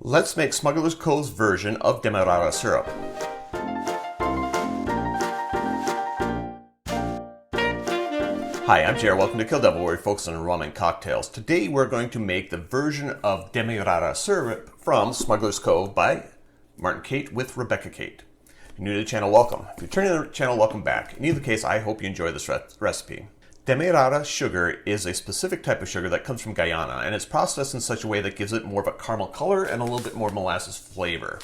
Let's make Smuggler's Cove's version of Demerara syrup. Hi, I'm Jer. Welcome to Kill-Divill, where we focus on rum and cocktails. Today we're going to make the version of Demerara syrup from Smuggler's Cove by Cate with Rebecca Cate. If you're new to the channel, welcome. If you're turning to the channel, welcome back. In either case, I hope you enjoy this recipe. Demerara sugar is a specific type of sugar that comes from Guyana, and it's processed in such a way that gives it more of a caramel color and a little bit more molasses flavor.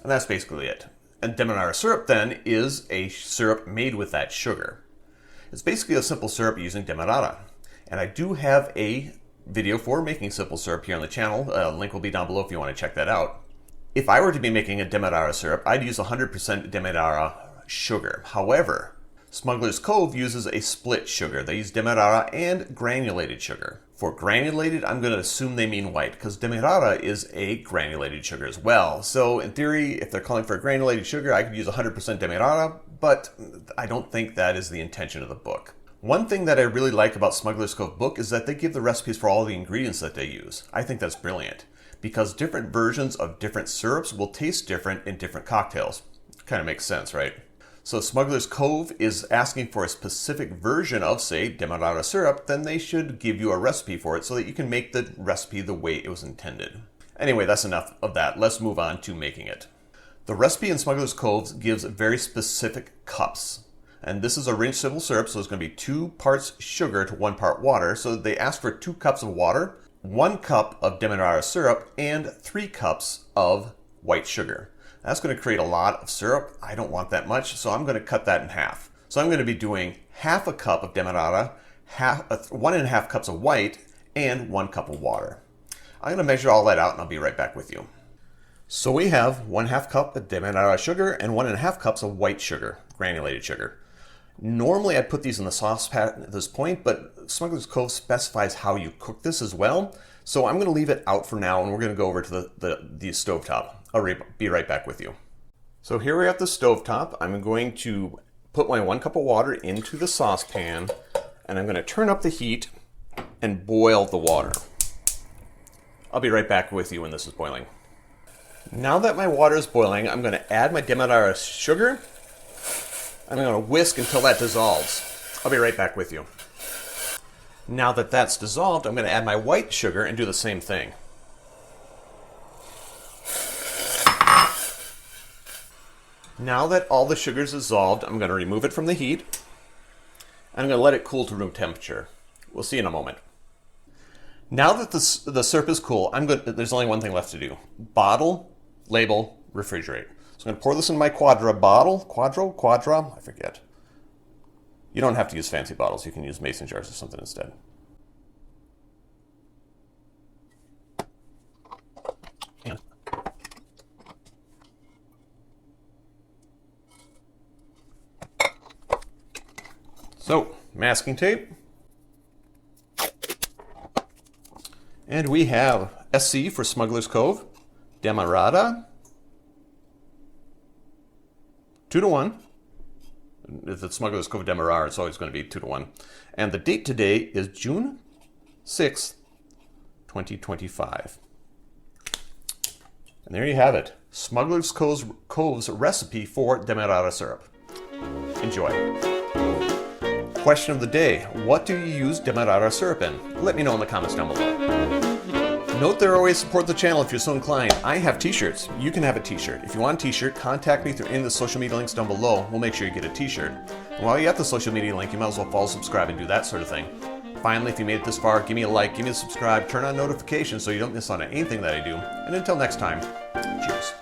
And that's basically it. And Demerara syrup then is a syrup made with that sugar. It's basically a simple syrup using Demerara. And I do have a video for making simple syrup here on the channel. Link will be down below if you want to check that out. If I were to be making a Demerara syrup, I'd use 100% Demerara sugar. However, Smuggler's Cove uses a split sugar. They use Demerara and granulated sugar. For granulated, I'm going to assume they mean white, because Demerara is a granulated sugar as well. So in theory, if they're calling for a granulated sugar, I could use 100% Demerara, but I don't think that is the intention of the book. One thing that I really like about Smuggler's Cove book is that they give the recipes for all the ingredients that they use. I think that's brilliant, because different versions of different syrups will taste different in different cocktails. Kind of makes sense, right? So Smuggler's Cove is asking for a specific version of, say, Demerara syrup, then they should give you a recipe for it so that you can make the recipe the way it was intended. Anyway, that's enough of that. Let's move on to making it. The recipe in Smuggler's Cove gives very specific cups. And this is a rinsed simple syrup, so it's going to be 2 parts sugar to 1 part water. So they ask for 2 cups of water, 1 cup of Demerara syrup, and 3 cups of white sugar. That's going to create a lot of syrup. I don't want that much, so I'm going to cut that in half. So I'm going to be doing half a cup of Demerara, 1.5 cups of white, and 1 cup of water. I'm going to measure all that out, and I'll be right back with you. So we have 1/2 cup of Demerara sugar and 1.5 cups of white sugar, granulated sugar. Normally I'd put these in the saucepan at this point, but Smuggler's Cove specifies how you cook this as well. So I'm going to leave it out for now, and we're going to go over to the stovetop. I'll be right back with you. So here we're at the stovetop. I'm going to put my 1 cup of water into the saucepan, and I'm going to turn up the heat and boil the water. I'll be right back with you when this is boiling. Now that my water is boiling, I'm going to add my Demerara sugar. I'm going to whisk until that dissolves. I'll be right back with you. Now that that's dissolved, I'm going to add my white sugar and do the same thing. Now that all the sugar is dissolved, I'm going to remove it from the heat, and I'm going to let it cool to room temperature. We'll see in a moment. Now that the syrup is cool, there's only one thing left to do. Bottle, label, refrigerate. So I'm going to pour this in my Quadra bottle. Quadra? I forget. You don't have to use fancy bottles. You can use mason jars or something instead. So, masking tape. And we have SC for Smuggler's Cove, Demerara, 2-to-1. If it's Smuggler's Cove Demerara, it's always going to be 2-to-1. And the date today is June 6th, 2025. And there you have it. Smuggler's Cove's recipe for Demerara syrup. Enjoy. Question of the day: what do you use Demerara syrup in? Let me know in the comments down below. Note there are ways to support the channel if you're so inclined. I have t-shirts. You can have a t-shirt. If you want a t-shirt, contact me through any of the social media links down below. We'll make sure you get a t-shirt. And while you're at the social media link, you might as well follow, subscribe, and do that sort of thing. Finally, if you made it this far, give me a like, give me a subscribe, turn on notifications so you don't miss out on anything that I do. And until next time, cheers.